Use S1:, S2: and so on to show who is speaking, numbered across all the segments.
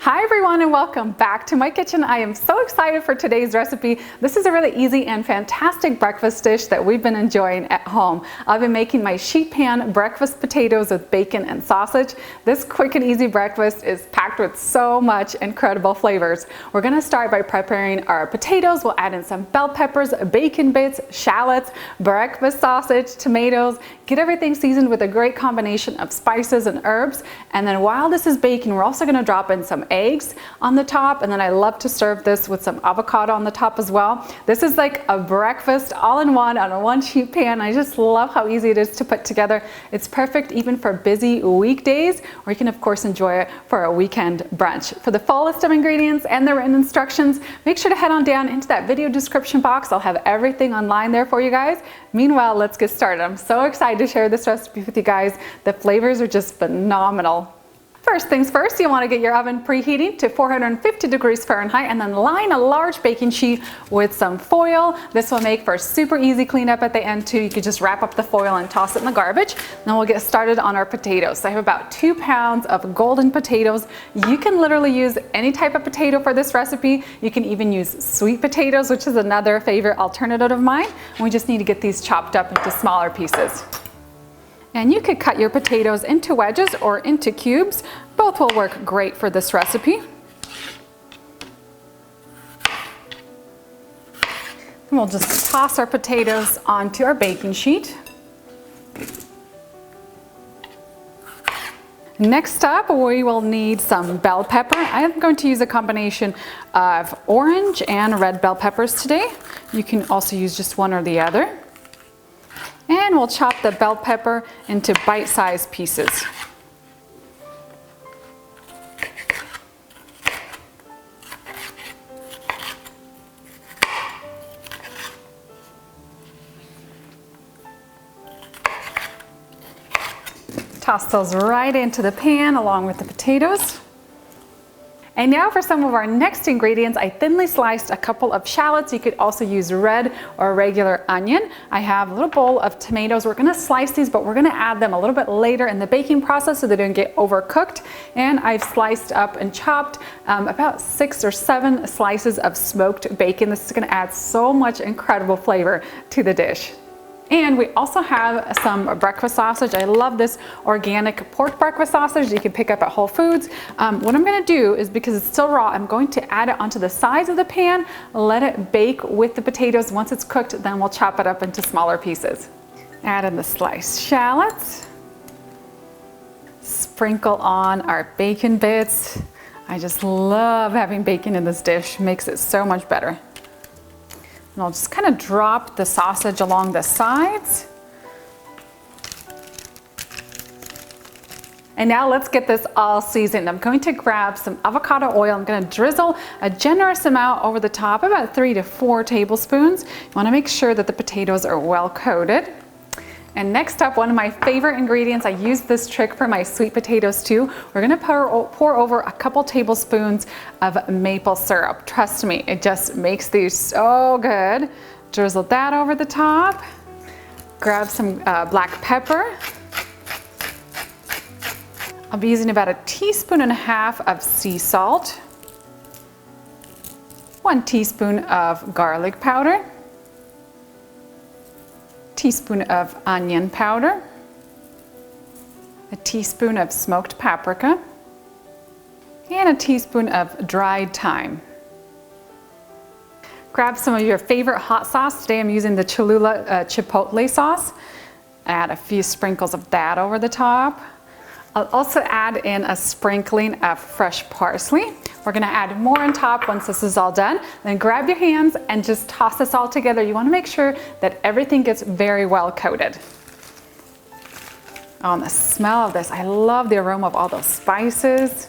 S1: Hi everyone and welcome back to my kitchen. I am so excited for today's recipe. This is a really easy and fantastic breakfast dish that we've been enjoying at home. I've been making my sheet pan breakfast potatoes with bacon and sausage. This quick and easy breakfast is packed with so much incredible flavors. We're gonna start by preparing our potatoes. We'll add in some bell peppers, bacon bits, shallots, breakfast sausage, tomatoes, get everything seasoned with a great combination of spices and herbs. And then while this is baking, we're also gonna drop in some eggs on the top, and then I love to serve this with some avocado on the top as well. This is like a breakfast all-in-one on a one sheet pan. I just love how easy it is to put together. It's perfect even for busy weekdays, or you can of course enjoy it for a weekend brunch. For the full list of ingredients and the written instructions, make sure to head on down into that video description box. I'll have everything online there for you guys. Meanwhile, let's get started. I'm so excited to share this recipe with you guys. The flavors are just phenomenal. First things first, you want to get your oven preheating to 450 degrees Fahrenheit and then line a large baking sheet with some foil. This will make for super easy cleanup at the end too. You could just wrap up the foil and toss it in the garbage. Then we'll get started on our potatoes. So I have about 2 pounds of golden potatoes. You can literally use any type of potato for this recipe. You can even use sweet potatoes, which is another favorite alternative of mine. And we just need to get these chopped up into smaller pieces. And you could cut your potatoes into wedges or into cubes. Both will work great for this recipe. And we'll just toss our potatoes onto our baking sheet. Next up, we will need some bell pepper. I am going to use a combination of orange and red bell peppers today. You can also use just one or the other. And we'll chop the bell pepper into bite-sized pieces. Toss those right into the pan along with the potatoes. And now for some of our next ingredients, I thinly sliced a couple of shallots. You could also use red or regular onion. I have a little bowl of tomatoes. We're gonna slice these, but we're gonna add them a little bit later in the baking process so they don't get overcooked. And I've sliced up and chopped about 6 or 7 slices of smoked bacon. This is gonna add so much incredible flavor to the dish. And we also have some breakfast sausage. I love this organic pork breakfast sausage you can pick up at Whole Foods. What I'm gonna do is, because it's still raw, I'm going to add it onto the sides of the pan, let it bake with the potatoes. Once it's cooked, then we'll chop it up into smaller pieces. Add in the sliced shallots. Sprinkle on our bacon bits. I just love having bacon in this dish, makes it so much better. And I'll just kind of drop the sausage along the sides. And now let's get this all seasoned. I'm going to grab some avocado oil. I'm going to drizzle a generous amount over the top, about 3 to 4 tablespoons. You want to make sure that the potatoes are well coated. And next up, one of my favorite ingredients, I use this trick for my sweet potatoes too. We're gonna pour over a couple tablespoons of maple syrup. Trust me, it just makes these so good. Drizzle that over the top. Grab some black pepper. I'll be using about 1.5 teaspoons of sea salt. 1 teaspoon of garlic powder. Teaspoon of onion powder, 1 teaspoon of smoked paprika, and 1 teaspoon of dried thyme. Grab some of your favorite hot sauce. Today I'm using the Cholula chipotle sauce. Add a few sprinkles of that over the top. I'll also add in a sprinkling of fresh parsley. We're gonna add more on top once this is all done. Then grab your hands and just toss this all together. You wanna make sure that everything gets very well coated. Oh, and the smell of this, I love the aroma of all those spices.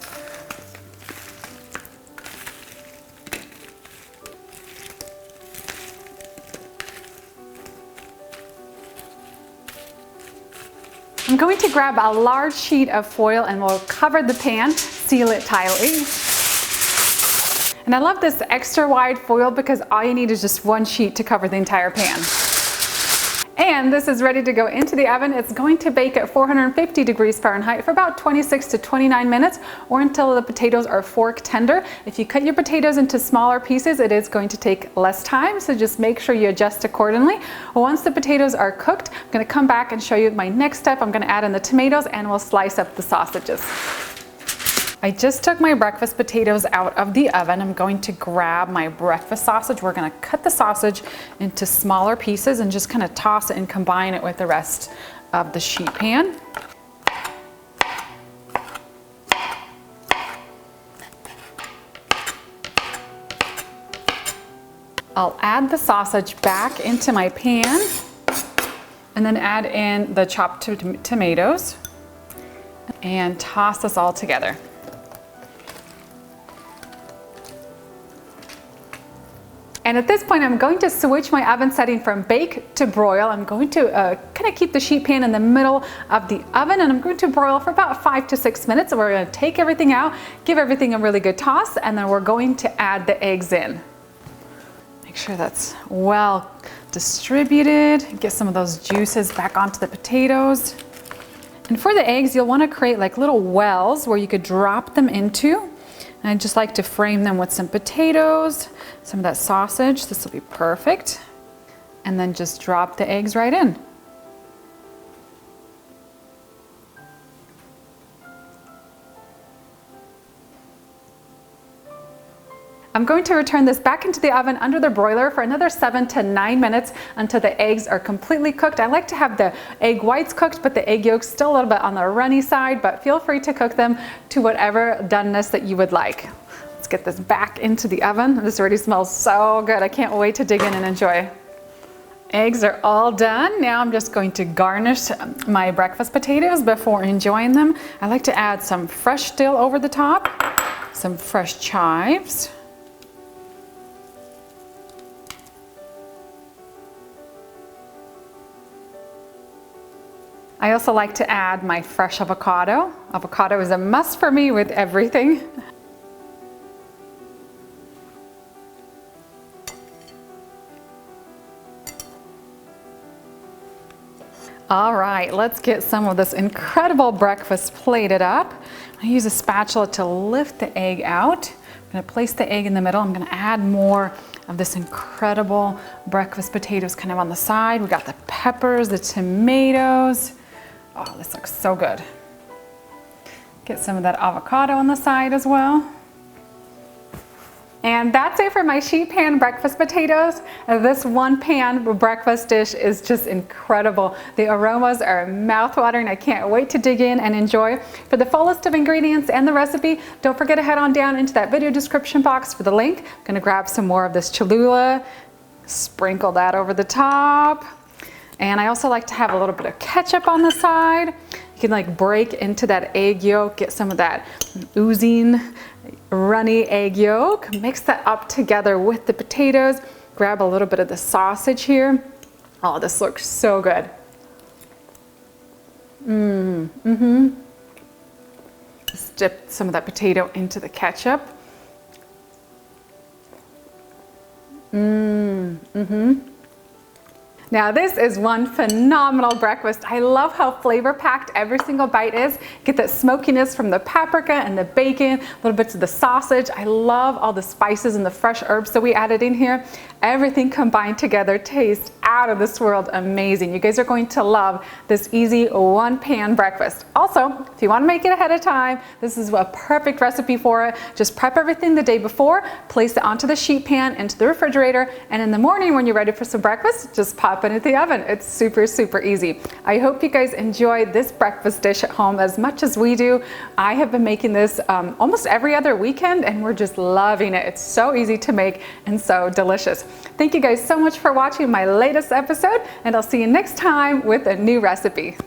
S1: I'm going to grab a large sheet of foil and we'll cover the pan, seal it tightly. And I love this extra wide foil because all you need is just 1 sheet to cover the entire pan. And this is ready to go into the oven. It's going to bake at 450 degrees Fahrenheit for about 26 to 29 minutes or until the potatoes are fork tender. If you cut your potatoes into smaller pieces, it is going to take less time, so just make sure you adjust accordingly. Once the potatoes are cooked, I'm going to come back and show you my next step. I'm going to add in the tomatoes and we'll slice up the sausages. I just took my breakfast potatoes out of the oven. I'm going to grab my breakfast sausage. We're going to cut the sausage into smaller pieces and just kind of toss it and combine it with the rest of the sheet pan. I'll add the sausage back into my pan and then add in the chopped tomatoes and toss this all together. And at this point, I'm going to switch my oven setting from bake to broil. I'm going to kind of keep the sheet pan in the middle of the oven, and I'm going to broil for about 5 to 6 minutes. We're going to take everything out, give everything a really good toss, and then we're going to add the eggs in. Make sure that's well distributed. Get some of those juices back onto the potatoes. And for the eggs, you'll want to create like little wells where you could drop them into. And I just like to frame them with some potatoes, some of that sausage. This will be perfect. And then just drop the eggs right in. I'm going to return this back into the oven under the broiler for another 7 to 9 minutes until the eggs are completely cooked. I like to have the egg whites cooked, but the egg yolks still a little bit on the runny side, but feel free to cook them to whatever doneness that you would like. Let's get this back into the oven. This already smells so good. I can't wait to dig in and enjoy. Eggs are all done. Now I'm just going to garnish my breakfast potatoes before enjoying them. I like to add some fresh dill over the top, some fresh chives. I also like to add my fresh avocado. Avocado is a must for me with everything. All right, let's get some of this incredible breakfast plated up. I use a spatula to lift the egg out. I'm gonna place the egg in the middle. I'm gonna add more of this incredible breakfast potatoes kind of on the side. We got the peppers, the tomatoes. Oh, this looks so good. Get some of that avocado on the side as well. And that's it for my sheet pan breakfast potatoes. This one pan breakfast dish is just incredible. The aromas are mouth-watering. I can't wait to dig in and enjoy. For the full list of ingredients and the recipe, don't forget to head on down into that video description box for the link. I'm gonna grab some more of this Cholula, sprinkle that over the top. And I also like to have a little bit of ketchup on the side. You can like break into that egg yolk, get some of that oozing, runny egg yolk. Mix that up together with the potatoes. Grab a little bit of the sausage here. Oh, this looks so good. Just dip some of that potato into the ketchup. Now this is one phenomenal breakfast. I love how flavor packed every single bite is. Get that smokiness from the paprika and the bacon, little bits of the sausage. I love all the spices and the fresh herbs that we added in here. Everything combined together tastes out of this world amazing. You guys are going to love this easy one pan breakfast. Also, if you want to make it ahead of time, this is a perfect recipe for it. Just prep everything the day before, place it onto the sheet pan, into the refrigerator, and in the morning when you're ready for some breakfast, just pop it into the oven. It's super, super easy. I hope you guys enjoy this breakfast dish at home as much as we do. I have been making this almost every other weekend and we're just loving it. It's so easy to make and so delicious. Thank you guys so much for watching my latest episode, and I'll see you next time with a new recipe.